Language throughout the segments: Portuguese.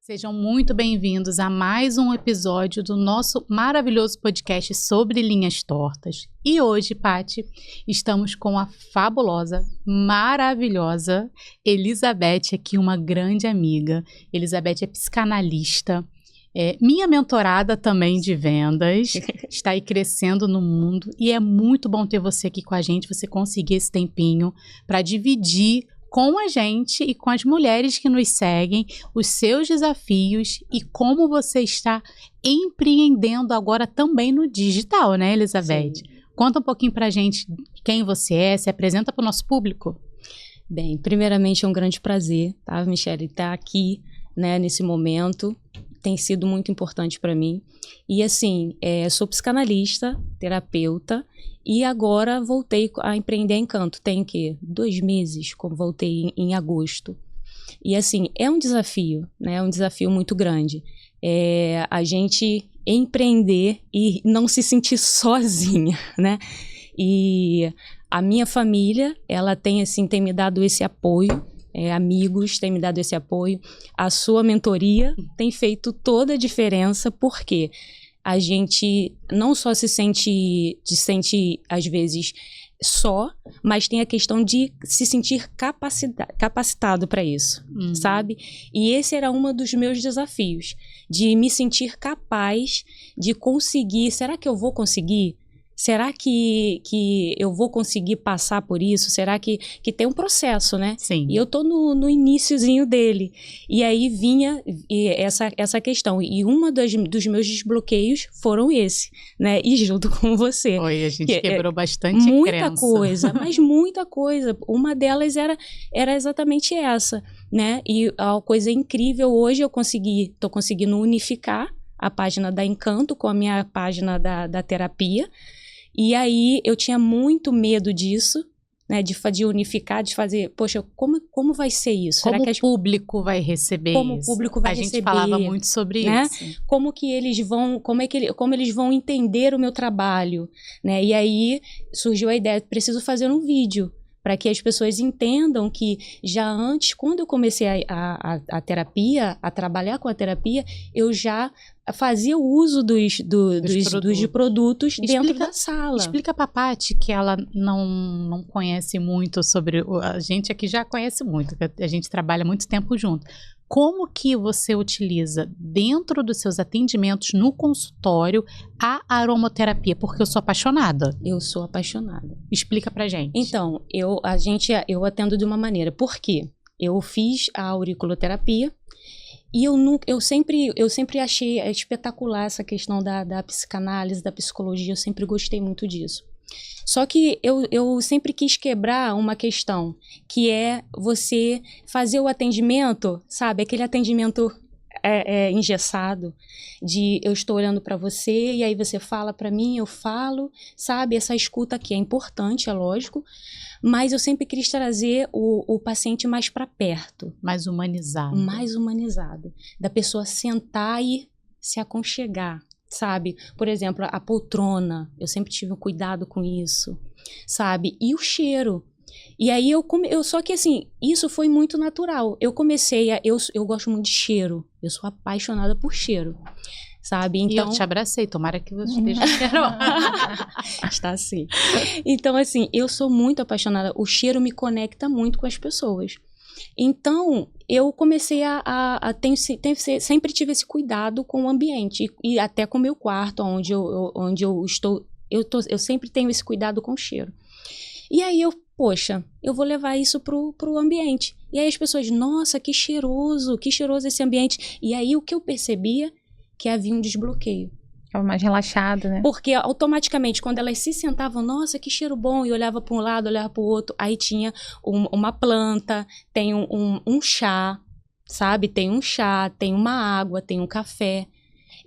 Sejam muito bem-vindos a mais um episódio do nosso maravilhoso podcast sobre linhas tortas. E hoje, Paty, estamos com a fabulosa, maravilhosa Elizabeth, aqui uma grande amiga. Elizabeth é psicanalista, minha mentorada também de vendas, está aí crescendo no mundo e é muito bom ter você aqui com a gente, você conseguir esse tempinho para dividir com a gente e com as mulheres que nos seguem, os seus desafios e como você está empreendendo agora também no digital, né, Elizabeth? Sim. Conta um pouquinho pra gente quem você é, se apresenta para o nosso público. Bem, primeiramente é um grande prazer, tá, Michele, estar aqui, né, nesse momento. Tem sido muito importante para mim. E assim, sou psicanalista, terapeuta, e agora voltei a empreender em Encanto. Tem que 2 meses, como voltei em agosto. E assim, é um desafio, né? É um desafio muito grande. A gente empreender e não se sentir sozinha, né? E a minha família, ela tem me dado esse apoio. Amigos têm me dado esse apoio, a sua mentoria tem feito toda a diferença, porque a gente não só se sente às vezes só, mas tem a questão de se sentir capacitado para isso, sabe? E esse era um dos meus desafios, de me sentir capaz de conseguir. Será que eu vou conseguir? Será que eu vou conseguir passar por isso? Será que tem um processo, né? Sim. E eu tô no iniciozinho dele. E aí vinha essa questão. E dos meus desbloqueios foram esse, né? E junto com você. Oi, a gente quebrou bastante muita crença. Coisa, mas muita coisa. Uma delas era exatamente essa, né? E a coisa incrível, hoje tô conseguindo unificar a página da Encanto com a minha página da terapia. E aí eu tinha muito medo disso, né, de unificar, de fazer, poxa, como vai ser isso? Como o público vai receber como isso? O público vai receber, gente falava muito sobre, né, isso. Como eles vão entender o meu trabalho, né? E aí surgiu a ideia, preciso fazer um vídeo para que as pessoas entendam que já antes, quando eu comecei a terapia, a trabalhar com a terapia, eu já fazia o uso dos produtos dentro da sala. Explica pra Paty, que ela não conhece muito sobre... A gente aqui já conhece muito, a gente trabalha muito tempo junto. Como que você utiliza dentro dos seus atendimentos no consultório a aromaterapia? Porque eu sou apaixonada. Eu sou apaixonada. Explica pra gente. Então, eu atendo de uma maneira. Por quê? Eu fiz a auriculoterapia e eu sempre achei espetacular essa questão da psicanálise, da psicologia. Eu sempre gostei muito disso. Só que eu sempre quis quebrar uma questão, que é você fazer o atendimento, sabe? Aquele atendimento engessado, de eu estou olhando para você e aí você fala para mim, eu falo, sabe? Essa escuta aqui é importante, é lógico, mas eu sempre quis trazer o paciente mais para perto. Mais humanizado. Mais humanizado. Da pessoa sentar e se aconchegar. Sabe? Por exemplo, a poltrona, eu sempre tive um cuidado com isso, sabe? E o cheiro. E aí só que assim, isso foi muito natural. Eu gosto muito de cheiro, eu sou apaixonada por cheiro, sabe? Então, e eu te abracei, tomara que você esteja cheirosa. Está assim. Então, assim, eu sou muito apaixonada, o cheiro me conecta muito com as pessoas. Então, eu comecei sempre tive esse cuidado com o ambiente e até com o meu quarto, onde eu estou, eu sempre tenho esse cuidado com o cheiro. E aí poxa, eu vou levar isso pro ambiente. E aí as pessoas, nossa, que cheiroso esse ambiente. E aí o que eu percebia, que havia um desbloqueio. Ficava mais relaxada, né? Porque automaticamente, quando elas se sentavam, nossa, que cheiro bom, e olhava para um lado, olhava para o outro, aí tinha uma planta, tem um chá, sabe? Tem um chá, tem uma água, tem um café.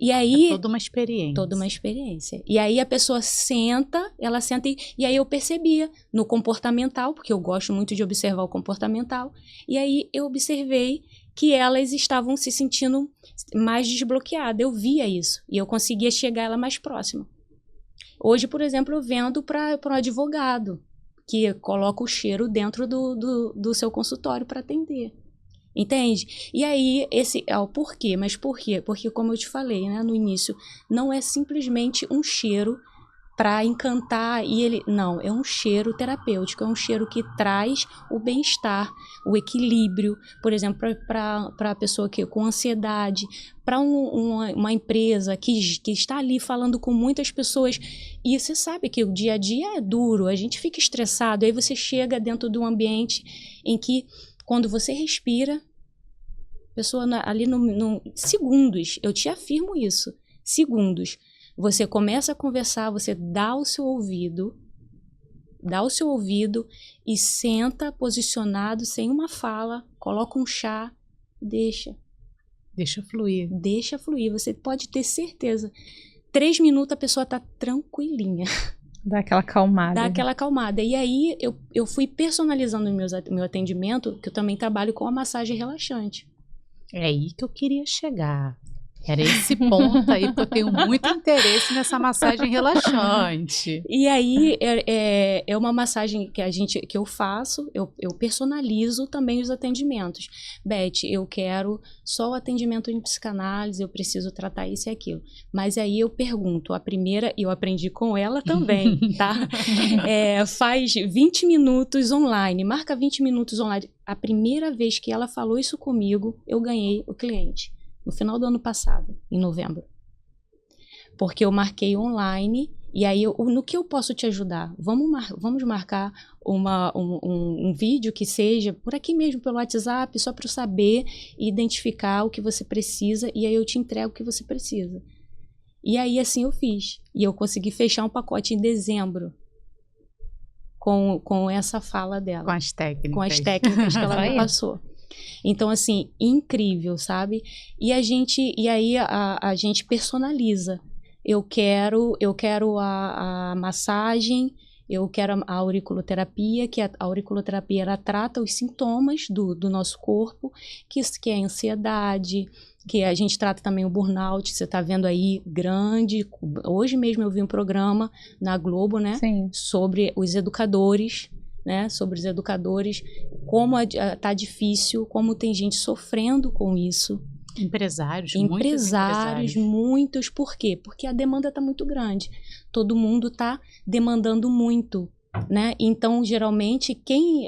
E aí... toda uma experiência. Toda uma experiência. E aí a pessoa ela senta e aí eu percebia no comportamental, porque eu gosto muito de observar o comportamental, e aí eu observei que elas estavam se sentindo mais desbloqueadas. Eu via isso e eu conseguia chegar ela mais próxima. Hoje, por exemplo, eu vendo para um advogado que coloca o cheiro dentro do seu consultório para atender. Entende? E aí, o porquê? Mas por quê? Porque, como eu te falei, né, no início, não é simplesmente um cheiro para encantar não, é um cheiro terapêutico, é um cheiro que traz o bem-estar, o equilíbrio, por exemplo, para a pessoa com ansiedade, para uma empresa que está ali falando com muitas pessoas, e você sabe que o dia a dia é duro, a gente fica estressado, aí você chega dentro de um ambiente em que, quando você respira, pessoa ali no segundos, eu te afirmo isso, segundos, você começa a conversar, você dá o seu ouvido e senta posicionado, sem uma fala, coloca um chá, deixa fluir. Deixa fluir, você pode ter certeza. 3 minutos a pessoa tá tranquilinha. Dá aquela acalmada. E aí eu fui personalizando o meu atendimento, que eu também trabalho com a massagem relaxante. É aí que eu queria chegar. Era esse ponto aí, porque eu tenho muito interesse nessa massagem relaxante. E aí, é uma massagem que eu faço, eu personalizo também os atendimentos. Beth, eu quero só o atendimento em psicanálise, eu preciso tratar isso e aquilo. Mas aí eu pergunto, a primeira, e eu aprendi com ela também, tá? Faz 20 minutos online, marca 20 minutos online. A primeira vez que ela falou isso comigo, eu ganhei o cliente. No final do ano passado, em novembro. Porque eu marquei online, e aí, no que eu posso te ajudar? Vamos marcar um vídeo que seja por aqui mesmo, pelo WhatsApp, só para eu saber e identificar o que você precisa, e aí eu te entrego o que você precisa. E aí, assim eu fiz. E eu consegui fechar um pacote em dezembro, com essa fala dela. Com as técnicas. Com as técnicas que ela me passou. Então, assim, incrível, sabe? E aí a gente personaliza. Eu quero a massagem, eu quero a auriculoterapia, que a auriculoterapia, ela trata os sintomas do nosso corpo, que é a ansiedade, que a gente trata também o burnout, você está vendo aí, grande. Hoje mesmo eu vi um programa na Globo, né? Sim. Sobre os educadores, né, sobre os educadores, como tá difícil, como tem gente sofrendo com isso. Muitos empresários. Muitos. Por quê? Porque a demanda está muito grande. Todo mundo está demandando muito, né? Então, geralmente,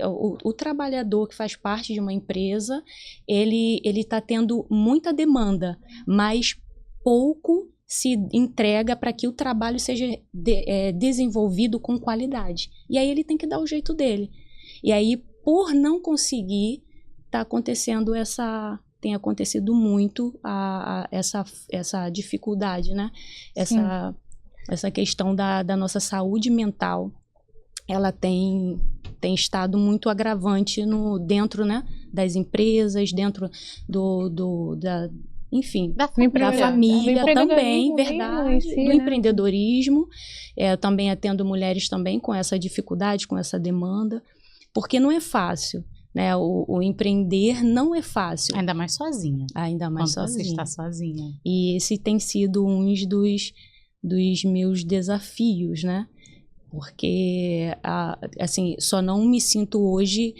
o trabalhador que faz parte de uma empresa, ele está tendo muita demanda, mas pouco se entrega para que o trabalho seja desenvolvido com qualidade. E aí ele tem que dar o jeito dele. E aí, por não conseguir, tem acontecido muito essa dificuldade, né? Essa questão da nossa saúde mental, ela tem estado muito agravante dentro, né, das empresas, dentro enfim, da família também, verdade, do empreendedorismo. Eu também atendo mulheres também com essa dificuldade, com essa demanda, porque não é fácil, né? O empreender não é fácil. Ainda mais sozinha. Quando você está sozinha. E esse tem sido um dos meus desafios, né? Porque, assim, só não me sinto hoje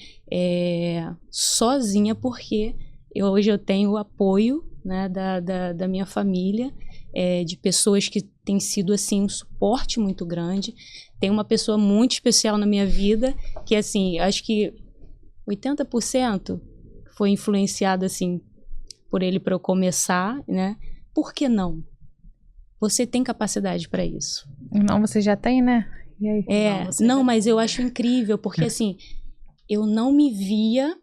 sozinha, porque hoje eu tenho o apoio, né, da minha família, de pessoas que têm sido, assim, um suporte muito grande. Tem uma pessoa muito especial na minha vida, que, assim, acho que 80% foi influenciado, assim, por ele, para eu começar, né? Por que não? Você tem capacidade para isso. Não, você já tem, né? E aí? Mas eu acho incrível, porque, assim, eu não me via,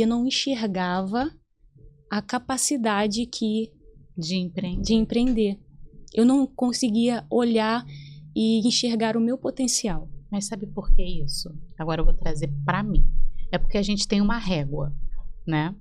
não enxergava a capacidade de empreender. Eu não conseguia olhar e enxergar o meu potencial. Mas sabe por que isso? Agora eu vou trazer para mim. É porque a gente tem uma régua, né?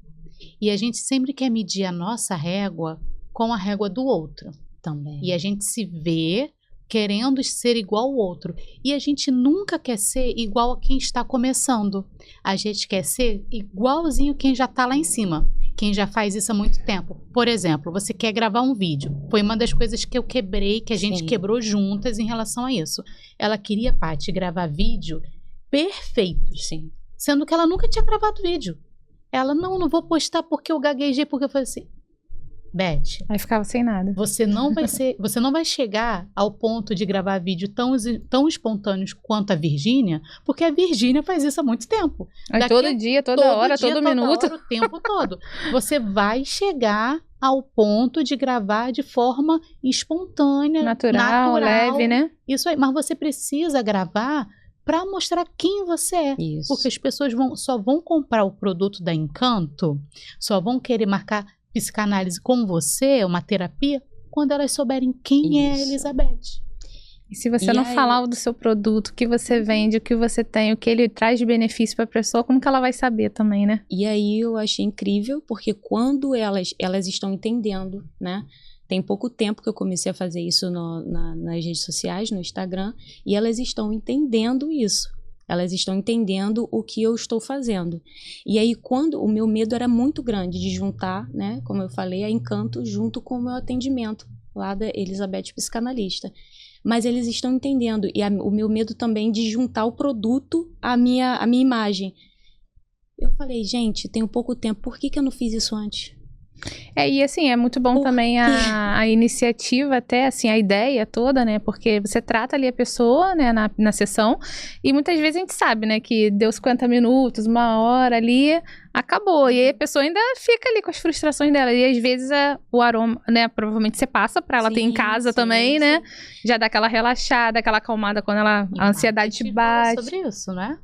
E a gente sempre quer medir a nossa régua com a régua do outro. Também. E a gente se vê querendo ser igual ao outro. E a gente nunca quer ser igual a quem está começando. A gente quer ser igualzinho quem já está lá em cima. Quem já faz isso há muito tempo. Por exemplo, você quer gravar um vídeo. Foi uma das coisas que eu quebrei, que a gente quebrou juntas em relação a isso. Ela queria, Paty, gravar vídeo perfeito. Sim. Sendo que ela nunca tinha gravado vídeo. Ela, não vou postar porque eu gaguejei, porque eu falei assim, Beth, aí ficava sem nada. você não vai chegar ao ponto de gravar vídeo tão espontâneos quanto a Virgínia, porque a Virgínia faz isso há muito tempo. Aí todo dia, toda hora, todo minuto. Hora, o tempo todo. Você vai chegar ao ponto de gravar de forma espontânea, natural, leve, né? Isso aí, mas você precisa gravar para mostrar quem você é. Isso. Porque as pessoas só vão comprar o produto da Encanto, só vão querer marcar psicanálise com você, uma terapia, quando elas souberem quem é a Elizabeth. E se você não falar do seu produto, o que você vende, o que você tem, o que ele traz de benefício para a pessoa, como que ela vai saber também, né? E aí eu achei incrível, porque quando elas estão entendendo, né? Tem pouco tempo que eu comecei a fazer isso nas redes sociais, no Instagram, e elas estão entendendo isso. Elas estão entendendo o que eu estou fazendo. E aí, quando o meu medo era muito grande de juntar, né, como eu falei, a Encanto junto com o meu atendimento lá da Elizabeth Psicanalista. Mas eles estão entendendo. E o meu medo também de juntar o produto à minha imagem. Eu falei, gente, tenho pouco tempo, por que eu não fiz isso antes? E assim, é muito bom também a iniciativa, até assim, a ideia toda, né? Porque você trata ali a pessoa, né, na sessão, e muitas vezes a gente sabe, né, que deu 50 minutos, 1 hora ali, acabou. E aí a pessoa ainda fica ali com as frustrações dela. E às vezes o aroma, né, provavelmente você passa pra ela ter em casa também, né? Já dá aquela relaxada, aquela acalmada quando a ansiedade bate. Sobre isso, né?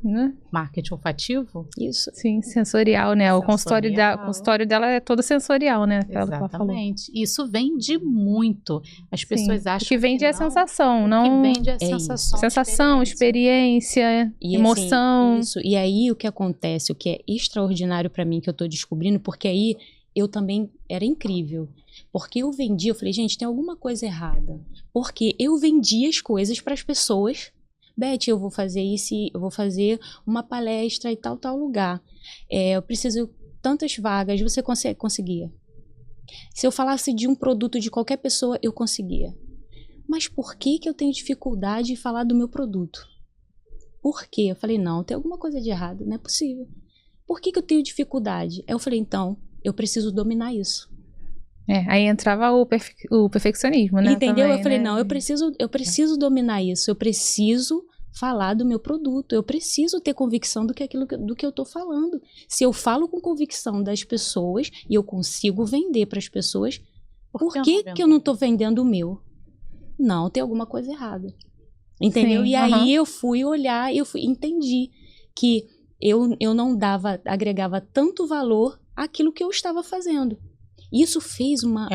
Marketing olfativo. Isso. Sim, sensorial, né? O consultório dela é todo sensorial, né? Exatamente. Isso vende muito. As pessoas acham que vende a sensação, não... Que vende a sensação. Sensação, experiência, emoção. Assim, isso. E aí o que acontece, o que é extraordinário para mim, que eu tô descobrindo, porque aí eu também era incrível. Porque eu vendia, eu falei, gente, tem alguma coisa errada. Porque eu vendia as coisas para as pessoas. Beth, eu vou fazer isso, eu vou fazer uma palestra em tal lugar. Eu preciso tantas vagas, você conseguia. Se eu falasse de um produto de qualquer pessoa, eu conseguia. Mas por que eu tenho dificuldade em falar do meu produto? Por quê? Eu falei, não, tem alguma coisa de errado, não é possível. Por que eu tenho dificuldade? Aí eu falei, então, eu preciso dominar isso. Aí entrava o perfeccionismo, né? Entendeu? Também, eu falei, né? não, eu preciso dominar isso, eu preciso falar do meu produto, eu preciso ter convicção do que eu tô falando. Se eu falo com convicção das pessoas e eu consigo vender para as pessoas, por que eu não tô vendendo o meu? Não, tem alguma coisa errada. Entendeu? Sim, e aí eu fui olhar, entendi que eu não agregava tanto valor àquilo que eu estava fazendo. Isso fez uma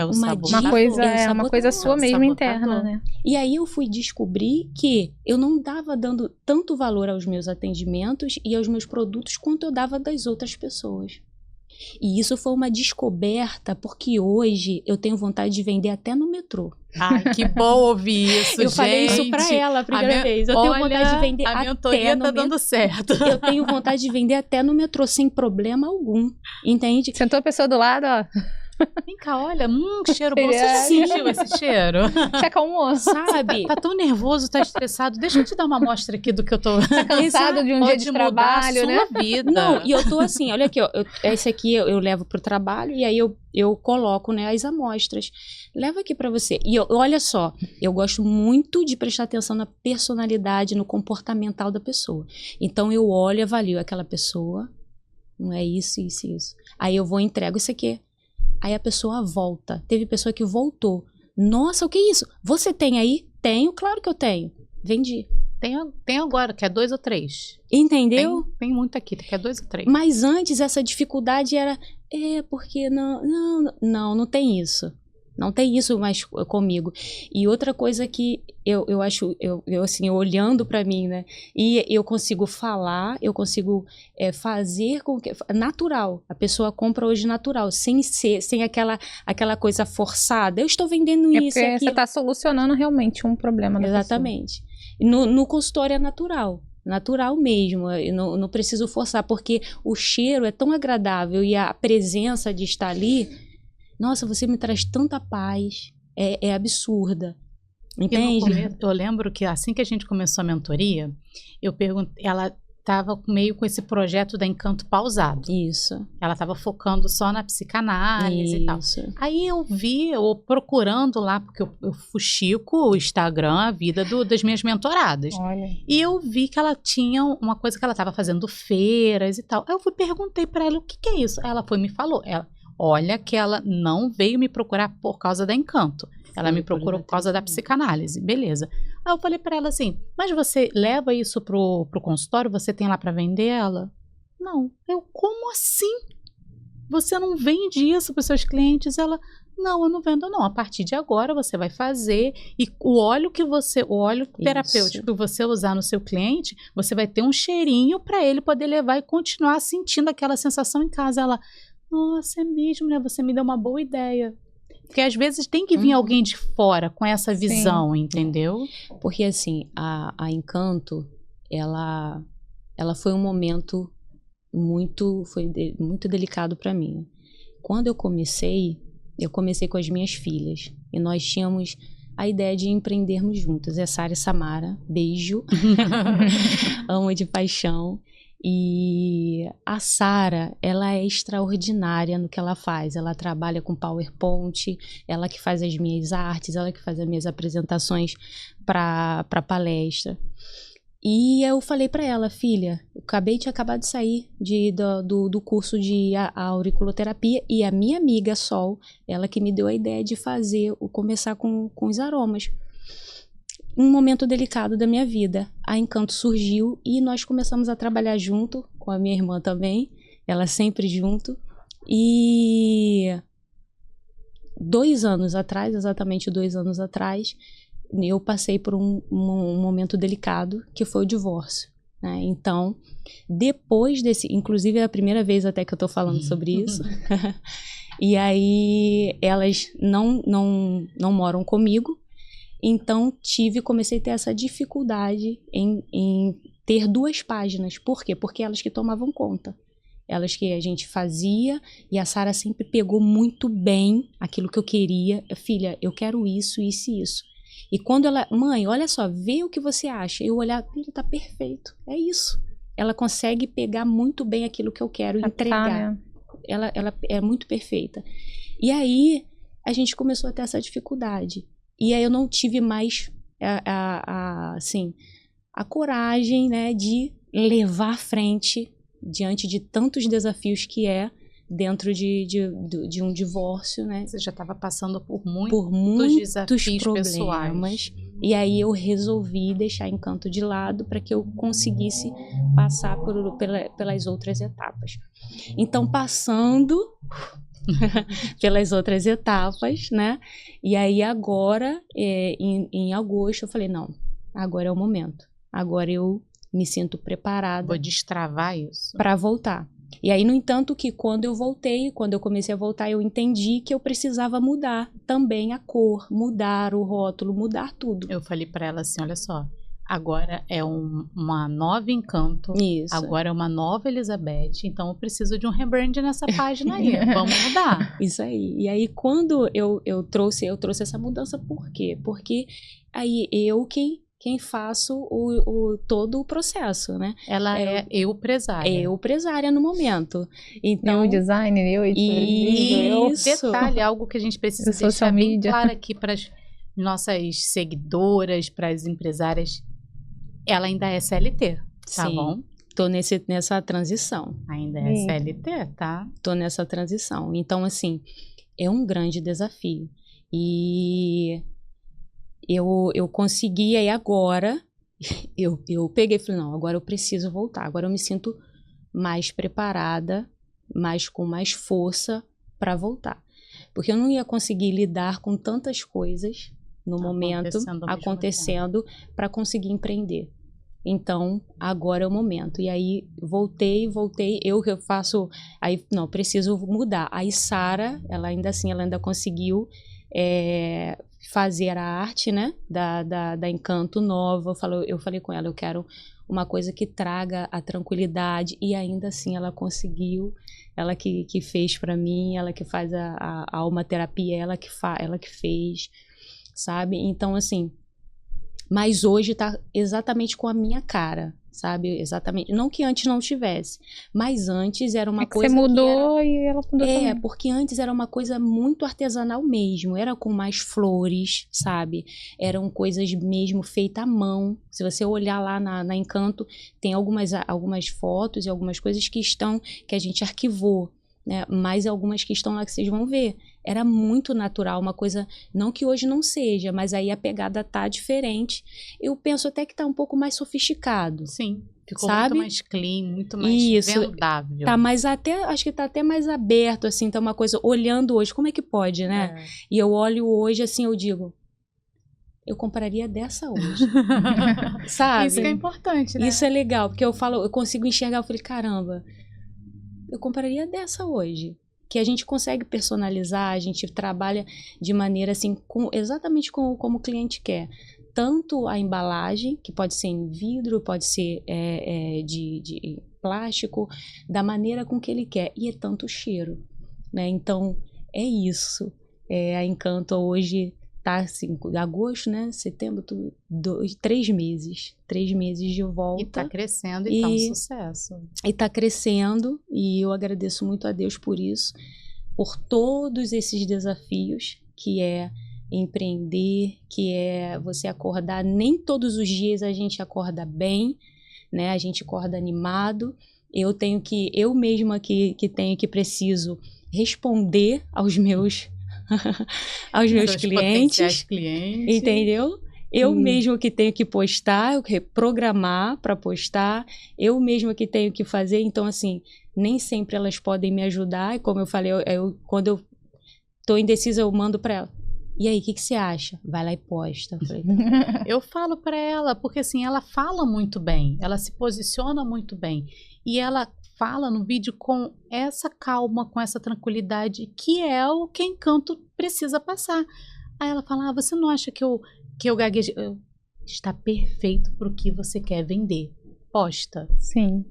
coisa sua mesmo interna, né? E aí eu fui descobrir que eu não estava dando tanto valor aos meus atendimentos e aos meus produtos quanto eu dava das outras pessoas. E isso foi uma descoberta, porque hoje eu tenho vontade de vender até no metrô. Ai, que bom ouvir isso, Eu falei isso pra ela a primeira vez. Eu tenho vontade de vender até no metrô. A mentoria tá dando certo. Eu tenho vontade de vender até no metrô, sem problema algum. Entende? Sentou a pessoa do lado, ó. Vem cá, olha, cheiro bom. Você sentiu esse cheiro? Te acalmou. Sabe? Tá tão nervoso, tá estressado. Deixa eu te dar uma amostra aqui do que eu tô... Tá cansado de um dia de trabalho, né? Vida. Não, e eu tô assim, olha aqui, ó. Esse aqui eu levo pro trabalho e aí eu coloco, né, as amostras. Leva aqui pra você. E olha só, eu gosto muito de prestar atenção na personalidade, no comportamental da pessoa. Então eu olho e avalio aquela pessoa. Não é isso. Aí eu vou e entrego isso aqui. Aí a pessoa volta. Teve pessoa que voltou. Nossa, o que é isso? Você tem aí? Tenho, claro que eu tenho. Vendi. Tem agora, que é 2 ou 3. Entendeu? Tem muito aqui, que é 2 ou 3. Mas antes essa dificuldade era... porque não tem isso. Não tem isso mais comigo. E outra coisa que eu acho, eu assim, olhando pra mim, né? E eu consigo falar, eu consigo fazer com que... Natural. A pessoa compra hoje natural, sem aquela coisa forçada. Eu estou vendendo isso porque aqui. Você está solucionando realmente um problema da Exatamente. No consultório é natural. Natural mesmo, eu não preciso forçar, porque o cheiro é tão agradável e a presença de estar ali... Nossa, você me traz tanta paz, é absurda, entende? Eu lembro que assim que a gente começou a mentoria, eu perguntei, ela estava meio com esse projeto da Encanto pausado. Isso. Ela estava focando só na psicanálise e tal. Aí eu procurando lá, porque eu fuxico o Instagram, a vida das minhas mentoradas. Olha. E eu vi que ela tinha uma coisa que ela estava fazendo feiras e tal. Aí eu perguntei para ela, o que é isso? Ela me falou. Olha que ela não veio me procurar por causa da Encanto. Ela me procurou por causa da psicanálise. Beleza. Aí eu falei pra ela assim, mas você leva isso pro consultório? Você tem lá pra vender ela? Não. Como assim? Você não vende isso pros seus clientes? Ela, não, eu não vendo não. A partir de agora você vai fazer e o óleo terapêutico que você usar no seu cliente, você vai ter um cheirinho pra ele poder levar e continuar sentindo aquela sensação em casa. Ela, nossa, é mesmo, né? Você me deu uma boa ideia. Porque às vezes tem que vir alguém de fora com essa visão, entendeu? Porque assim, a Encanto, ela foi um momento muito delicado para mim. Quando eu comecei com as minhas filhas. E nós tínhamos a ideia de empreendermos juntas. É Sara e Samara, beijo. Amo de paixão. E a Sara, ela é extraordinária no que ela faz. Ela trabalha com PowerPoint, ela que faz as minhas artes, ela que faz as minhas apresentações para palestra. E eu falei para ela, filha, eu tinha acabado de sair do curso de auriculoterapia, e a minha amiga Sol, ela que me deu a ideia de começar com os aromas. Um momento delicado da minha vida. A Encanto surgiu e nós começamos a trabalhar junto, com a minha irmã também, ela sempre junto. E 2 anos atrás, exatamente 2 anos atrás, eu passei por um momento delicado, que foi o divórcio, né? Então, depois inclusive é a primeira vez até que eu tô falando sobre isso, e aí elas não moram comigo. Então, comecei a ter essa dificuldade em ter 2 páginas. Por quê? Porque elas que tomavam conta. Elas que a gente fazia, e a Sara sempre pegou muito bem aquilo que eu queria. Filha, eu quero isso, isso e isso. E quando ela, mãe, olha só, vê o que você acha. Eu olhar, filha, tá perfeito, é isso. Ela consegue pegar muito bem aquilo que eu quero entregar. Ela é muito perfeita. E aí, a gente começou a ter essa dificuldade. E aí eu não tive mais a coragem, né, de levar à frente diante de tantos desafios que é dentro de um divórcio, né? Você já estava passando por muitos desafios pessoais. E aí eu resolvi deixar Encanto de lado para que eu conseguisse passar pelas outras etapas. Então, passando pelas outras etapas, né? E aí agora, em agosto, eu falei, não, agora é o momento. Agora eu me sinto preparada. Vou destravar isso. Para voltar. E aí, no entanto, que quando eu comecei a voltar, eu entendi que eu precisava mudar também a cor, mudar o rótulo, mudar tudo. Eu falei para ela assim, olha só, agora é uma nova Encanto, isso. Agora é uma nova Elizabeth, então eu preciso de um rebrand nessa página aí, vamos mudar. Isso aí. E aí, quando eu trouxe essa mudança, por quê? Porque aí quem faço todo o processo, né? Ela é eu-presária. Eu-presária no momento. Então, eu designer, isso. Detalhe, algo que a gente precisa deixar bem claro aqui para as nossas seguidoras, para as empresárias. Ela ainda é CLT, tá Sim. bom? Tô nessa transição. Ainda é CLT, tá? Tô nessa transição. Então, assim, é um grande desafio. E eu consegui, aí agora, eu peguei e falei, não, agora eu preciso voltar. Agora eu me sinto mais preparada, com mais força para voltar. Porque eu não ia conseguir lidar com tantas coisas no momento, acontecendo para conseguir empreender. Então, agora é o momento. E aí, voltei, eu faço, aí, não, preciso mudar. Aí, Sara, ela ainda conseguiu fazer a arte, né, da Encanto nova. Eu falei com ela, eu quero uma coisa que traga a tranquilidade, e ainda assim ela conseguiu, ela que fez para mim, ela que faz a almaterapia, ela que fez, sabe? Então, assim, mas hoje tá exatamente com a minha cara. sabe? Exatamente. Não que antes não tivesse, mas antes era uma coisa você mudou e ela mudou também. Porque antes era uma coisa muito artesanal mesmo, era com mais flores, sabe? Eram coisas mesmo feitas à mão. Se você olhar lá na Encanto, tem algumas fotos e algumas coisas que a gente arquivou, né? Mas algumas que estão lá que vocês vão ver. Era muito natural, uma coisa, não que hoje não seja, mas aí a pegada tá diferente. Eu penso até que tá um pouco mais sofisticado. Sim, ficou sabe? muito mais clean, muito mais vendável. Tá mais acho que tá até mais aberto, assim, tá uma coisa, olhando hoje, como é que pode, né? E eu olho hoje, assim, eu digo, eu compraria dessa hoje. Sabe? Isso que é importante, né? Isso é legal, porque eu consigo enxergar, eu falei, caramba, eu compraria dessa hoje. Que a gente consegue personalizar, a gente trabalha de maneira assim, exatamente como o cliente quer. Tanto a embalagem, que pode ser em vidro, pode ser de plástico, da maneira com que ele quer. E é tanto o cheiro, né? Então, é isso. A Encanto hoje tá assim, agosto, né? Setembro, 3 meses. 3 meses de volta. E tá crescendo e tá um sucesso. E tá crescendo, e eu agradeço muito a Deus por isso, por todos esses desafios, que é empreender, que é você acordar. Nem todos os dias a gente acorda bem, né? A gente acorda animado. Eu mesma que preciso responder aos meus clientes, entendeu? Eu mesmo que tenho que postar, eu programar para postar, eu mesma que tenho que fazer. Então, assim, nem sempre elas podem me ajudar. E como eu falei, quando eu tô indecisa, eu mando para ela. E aí, o que você acha? Vai lá e posta. Eu falo para ela, porque assim, ela fala muito bem, ela se posiciona muito bem. E ela fala no vídeo com essa calma, com essa tranquilidade, que é o que Encanto precisa passar. Aí ela fala, você não acha que eu gaguejei? Está perfeito para o que você quer vender. Posta. Sim.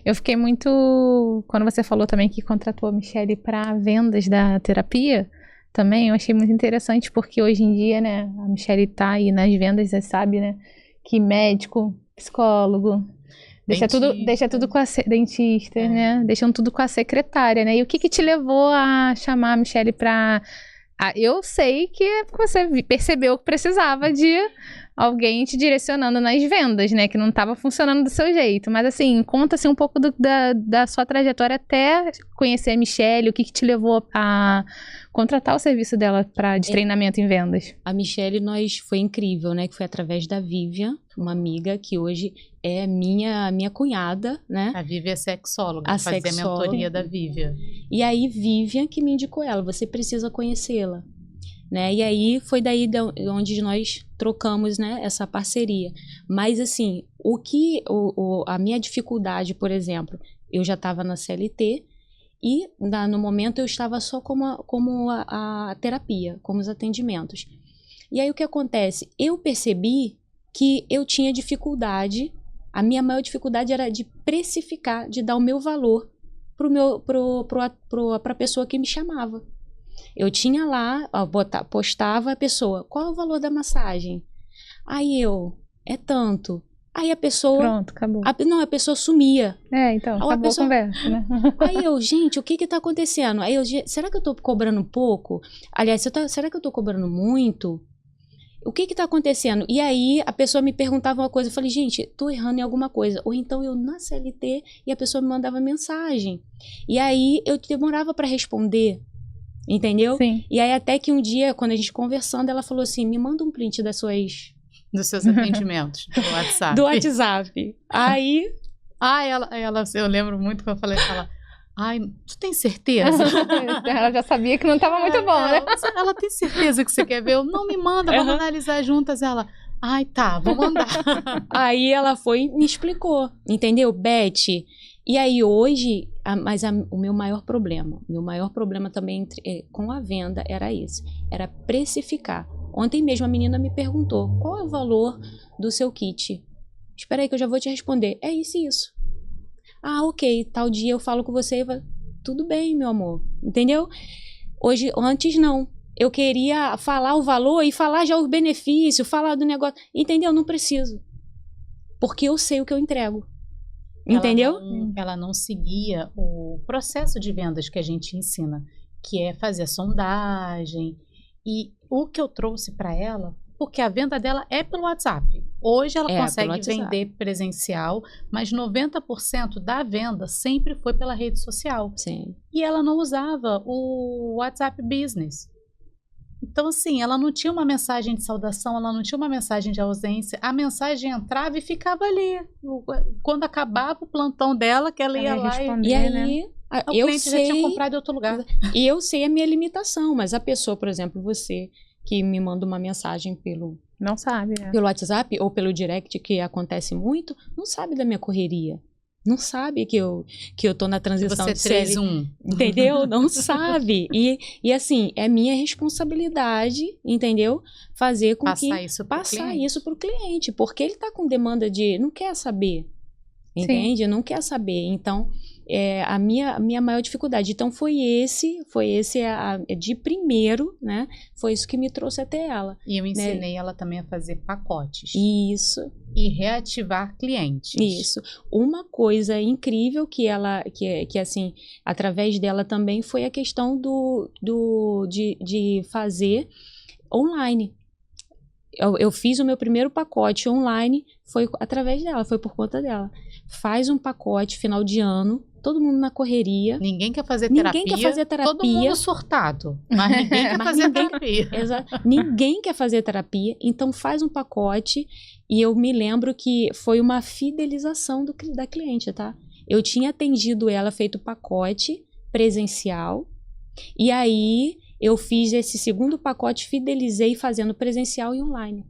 Eu fiquei muito... Quando você falou também que contratou a Michelle para vendas da terapia, também eu achei muito interessante, porque hoje em dia, né, a Michelle tá aí nas vendas, você sabe, né, que médico, psicólogo... Deixa tudo com a dentista, né? Deixam tudo com a secretária, né? E o que te levou a chamar a Michelle pra... eu sei que é porque você percebeu que precisava de alguém te direcionando nas vendas, né? Que não estava funcionando do seu jeito. Mas assim, conta-se um pouco da sua trajetória até conhecer a Michelle, o que te levou a contratar o serviço dela de treinamento em vendas. A Michelle foi incrível, né? Que foi através da Vivian, uma amiga que hoje é minha cunhada, né? A Vivian é sexóloga, a mentoria da Vivian. E aí, Vivian que me indicou ela, você precisa conhecê-la, né? E aí, foi daí onde nós trocamos, né, essa parceria. Mas, assim, a minha dificuldade, por exemplo, eu já estava na CLT e, no momento, eu estava só como a terapia, como os atendimentos. E aí, o que acontece? Eu percebi que eu tinha dificuldade. A minha maior dificuldade era de precificar, de dar o meu valor para a pessoa que me chamava. Eu tinha lá, postava a pessoa, qual é o valor da massagem? Aí é tanto. Aí a pessoa... Pronto, acabou. A pessoa sumia. Então, acabou a conversa, né? Aí gente, o que tá acontecendo? Aí será que eu tô cobrando pouco? Aliás, será que eu tô cobrando muito? O que tá acontecendo? E aí, a pessoa me perguntava uma coisa, eu falei, gente, tô errando em alguma coisa. Ou então, eu na CLT, e a pessoa me mandava mensagem. E aí, eu demorava para responder, entendeu? Sim. E aí, até que um dia, quando a gente conversando, ela falou assim, me manda um print dos seus atendimentos do WhatsApp. Do WhatsApp. Aí... eu lembro muito que eu falei pra ela, tu tem certeza? Ela já sabia que não estava muito bom, né? Ela tem certeza que você quer ver? Eu, não, me manda, vamos analisar juntas. Ela, tá, vou mandar. Aí ela foi e me explicou, entendeu? Beth, e aí hoje, o meu maior problema também com a venda era esse, era precificar. Ontem mesmo a menina me perguntou, qual é o valor do seu kit? Espera aí que eu já vou te responder. É isso e isso. Ok, tal dia eu falo com você, tudo bem, meu amor, entendeu? Antes não, eu queria falar o valor e falar já o benefício, falar do negócio, entendeu? Não preciso. porque eu sei o que eu entrego. Entendeu? Ela não seguia o processo de vendas que a gente ensina, que é fazer a sondagem. E o que eu trouxe para ela, porque a venda dela é pelo WhatsApp. Hoje ela consegue vender presencial, mas 90% da venda sempre foi pela rede social. Sim. E ela não usava o WhatsApp Business. Então, assim, ela não tinha uma mensagem de saudação, ela não tinha uma mensagem de ausência. A mensagem entrava e ficava ali. Quando acabava o plantão dela, que ela ia lá e aí, o cliente já tinha comprado em outro lugar. E eu sei a minha limitação, mas a pessoa, por exemplo, você que me manda uma mensagem pelo WhatsApp ou pelo direct, que acontece muito, não sabe da minha correria. Não sabe que eu tô na transição de CL, entendeu? Não sabe. E assim, é minha responsabilidade, entendeu? Fazer com passar isso pro cliente, porque ele tá com demanda não quer saber. Entende? Não quer saber. Então, a minha maior dificuldade. Então, foi esse de primeiro, né? Foi isso que me trouxe até ela. E eu ensinei ela também a fazer pacotes. Isso. E reativar clientes. Isso. Uma coisa incrível que assim, através dela também foi a questão de fazer online. Eu fiz o meu primeiro pacote online, foi através dela, foi por conta dela. Faz um pacote final de ano, todo mundo na correria. Ninguém quer fazer terapia. Todo mundo surtado, mas ninguém quer fazer terapia. Exato. Ninguém quer fazer terapia, então faz um pacote. E eu me lembro que foi uma fidelização da cliente, tá? Eu tinha atendido ela, feito pacote presencial, e aí eu fiz esse segundo pacote, fidelizei fazendo presencial e online.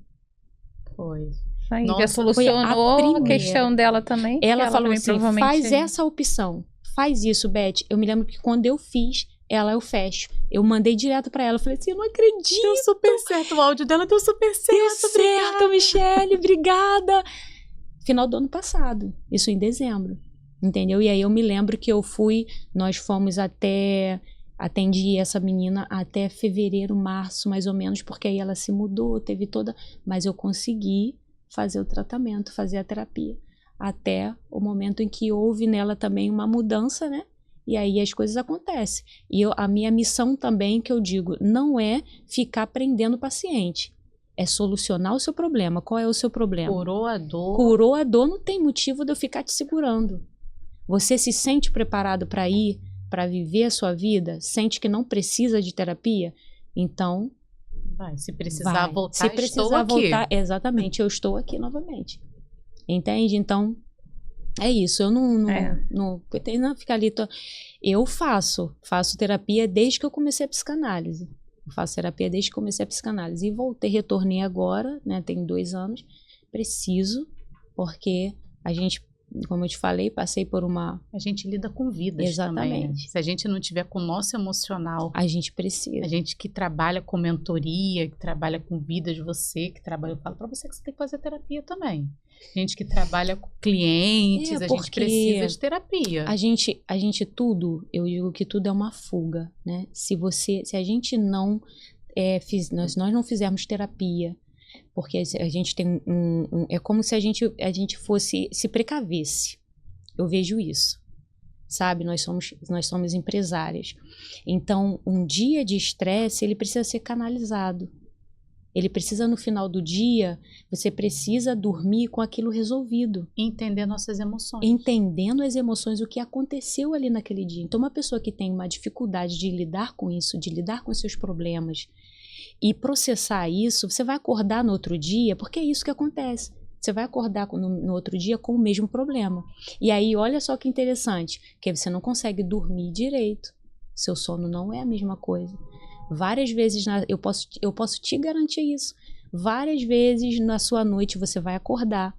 Foi. Aí, já solucionou a questão dela também. Ela falou assim, faz essa opção, faz isso, Beth. Eu me lembro que quando eu fiz, eu fecho. Eu mandei direto pra ela, falei assim, eu não acredito. Deu super certo, o áudio dela deu super certo. Deu certo, Michele, obrigada. Final do ano passado, isso em dezembro, entendeu? E aí eu me lembro que nós fomos atendi essa menina até fevereiro, março, mais ou menos, porque aí ela se mudou, mas eu consegui fazer o tratamento, fazer a terapia, até o momento em que houve nela também uma mudança, né? E aí as coisas acontecem. E a minha missão também, que eu digo, não é ficar prendendo o paciente, é solucionar o seu problema. Qual é o seu problema? Curou a dor. Curou a dor, não tem motivo de eu ficar te segurando. Você se sente preparado para ir, para viver a sua vida? Sente que não precisa de terapia? Então, se precisar voltar, se precisar voltar, exatamente, eu estou aqui novamente. Entende? Então, é isso. Eu não ficar ali. Eu faço terapia desde que eu comecei a psicanálise. Eu faço terapia desde que comecei a psicanálise. E retornei agora, né? Tem 2 anos. Preciso, porque a gente, como eu te falei, passei por uma... A gente lida com vidas. Exatamente. Também. Se a gente não tiver com o nosso emocional... A gente precisa. A gente que trabalha com mentoria, que trabalha com vidas, você que trabalha... Eu falo pra você que você tem que fazer terapia também. Gente que trabalha com clientes, a gente precisa de terapia. A gente tudo, eu digo que tudo é uma fuga, né? Se a gente não... nós não fizermos terapia, porque a gente tem é como se a gente fosse se precavesse. Eu vejo isso, sabe? Nós somos empresárias. Então, um dia de estresse, ele precisa ser canalizado. Ele precisa, no final do dia, você precisa dormir com aquilo resolvido. Entender nossas emoções. Entendendo as emoções, o que aconteceu ali naquele dia. Então, uma pessoa que tem uma dificuldade de lidar com isso, de lidar com seus problemas, e processar isso, você vai acordar no outro dia, porque é isso que acontece. Você vai acordar no outro dia com o mesmo problema. E aí, olha só que interessante, que você não consegue dormir direito. Seu sono não é a mesma coisa. Várias vezes, eu posso te garantir isso, várias vezes na sua noite você vai acordar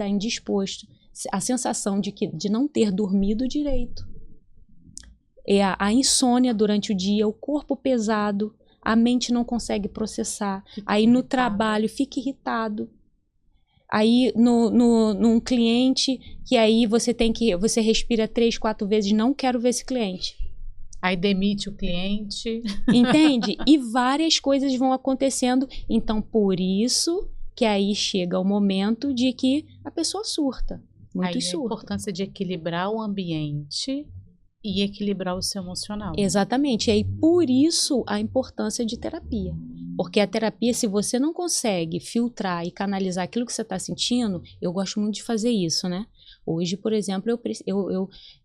indisposto, a sensação de não ter dormido direito. A insônia durante o dia, o corpo pesado, a mente não consegue processar, aí no trabalho fica irritado. Aí num cliente, que aí você respira 3, 4 vezes, não quero ver esse cliente. Aí demite o cliente. Entende? E várias coisas vão acontecendo. Então, por isso que aí chega o momento de que a pessoa surta. Muito surta. A importância de equilibrar o ambiente e equilibrar o seu emocional. Exatamente. E aí, por isso, a importância de terapia. Porque a terapia, se você não consegue filtrar e canalizar aquilo que você está sentindo, eu gosto muito de fazer isso, né? Hoje, por exemplo,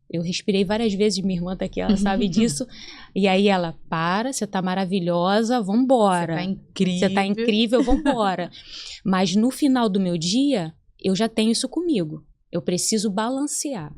eu respirei várias vezes, minha irmã tá aqui, ela sabe disso. E aí ela, você tá maravilhosa, vambora. Você tá incrível, vambora. Mas no final do meu dia, eu já tenho isso comigo. Eu preciso balancear.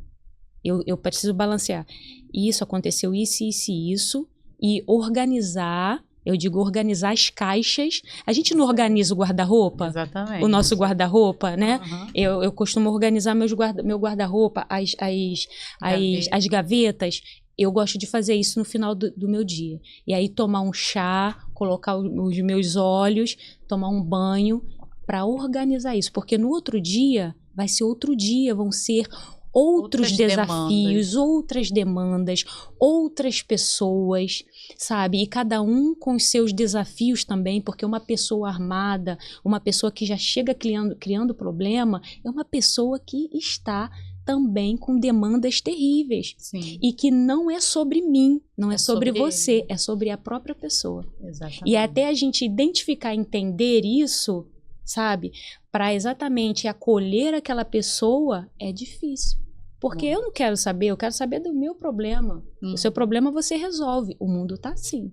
Eu preciso balancear. Isso aconteceu, isso. E organizar, eu digo organizar as caixas. A gente não organiza o guarda-roupa? Exatamente. O nosso guarda-roupa, né? Uhum. Eu costumo organizar meu guarda-roupa, as gavetas. Eu gosto de fazer isso no final do meu dia. E aí tomar um chá, colocar os meus olhos, tomar um banho para organizar isso. Porque no outro dia, vai ser outro dia, vão ser outros desafios, outras demandas, outras pessoas, sabe? E cada um com os seus desafios também, porque uma pessoa armada, uma pessoa que já chega criando problema, é uma pessoa que está também com demandas terríveis. Sim. E que não é sobre mim, não é sobre você, é sobre a própria pessoa. Exatamente. E até a gente identificar, entender isso, sabe? Para exatamente acolher aquela pessoa, é difícil. Porque eu não quero saber, eu quero saber do meu problema. O seu problema você resolve. O mundo tá assim.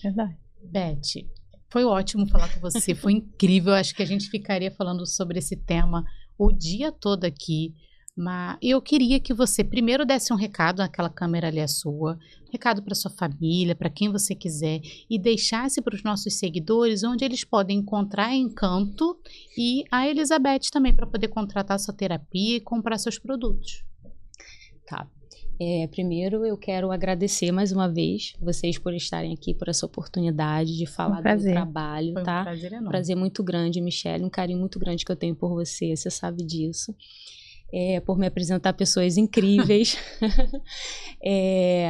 Verdade. Beth, foi ótimo falar com você, foi incrível. Acho que a gente ficaria falando sobre esse tema o dia todo aqui. Mas eu queria que você primeiro desse um recado naquela câmera ali, a sua, recado para sua família, para quem você quiser, e deixasse para os nossos seguidores onde eles podem encontrar Encanto e a Elizabeth também, para poder contratar sua terapia e comprar seus produtos. Tá. Primeiro eu quero agradecer mais uma vez vocês por estarem aqui, por essa oportunidade de falar do meu trabalho, foi tá? Um prazer enorme. Prazer muito grande, Michelle, um carinho muito grande que eu tenho por você sabe disso. Por me apresentar pessoas incríveis.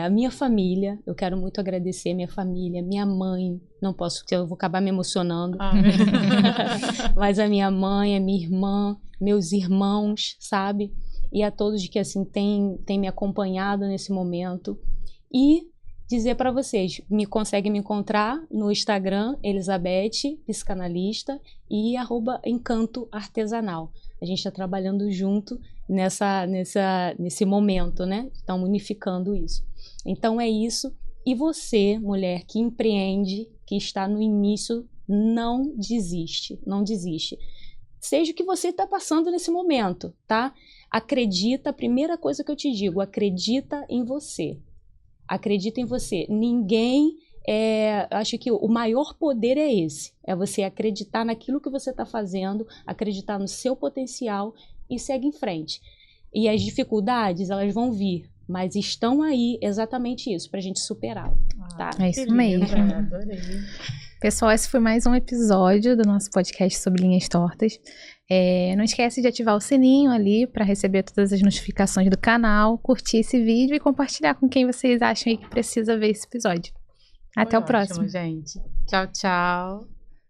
A minha família, eu quero muito agradecer minha família, minha mãe, não posso, porque eu vou acabar me emocionando. Mas a minha mãe, a minha irmã, meus irmãos, sabe? E a todos que assim têm me acompanhado nesse momento. E dizer para vocês, conseguem me encontrar no Instagram, Elizabeth, psicanalista, e @Encanto Artesanal. A gente está trabalhando junto nesse momento, né? Estamos unificando isso. Então é isso. E você, mulher que empreende, que está no início, não desiste, não desiste. Seja o que você está passando nesse momento, tá? Acredita, a primeira coisa que eu te digo, acredita em você. Acredita em você. Ninguém... acho que o maior poder é esse, é você acreditar naquilo que você está fazendo, acreditar no seu potencial e segue em frente. E as dificuldades, elas vão vir, mas estão aí exatamente isso, para a gente superar. Tá? É isso mesmo. Adorei. Pessoal, esse foi mais um episódio do nosso podcast sobre linhas tortas. Não esquece de ativar o sininho ali para receber todas as notificações do canal, curtir esse vídeo e compartilhar com quem vocês acham aí que precisa ver esse episódio. Até o próximo. Gente. Tchau, tchau.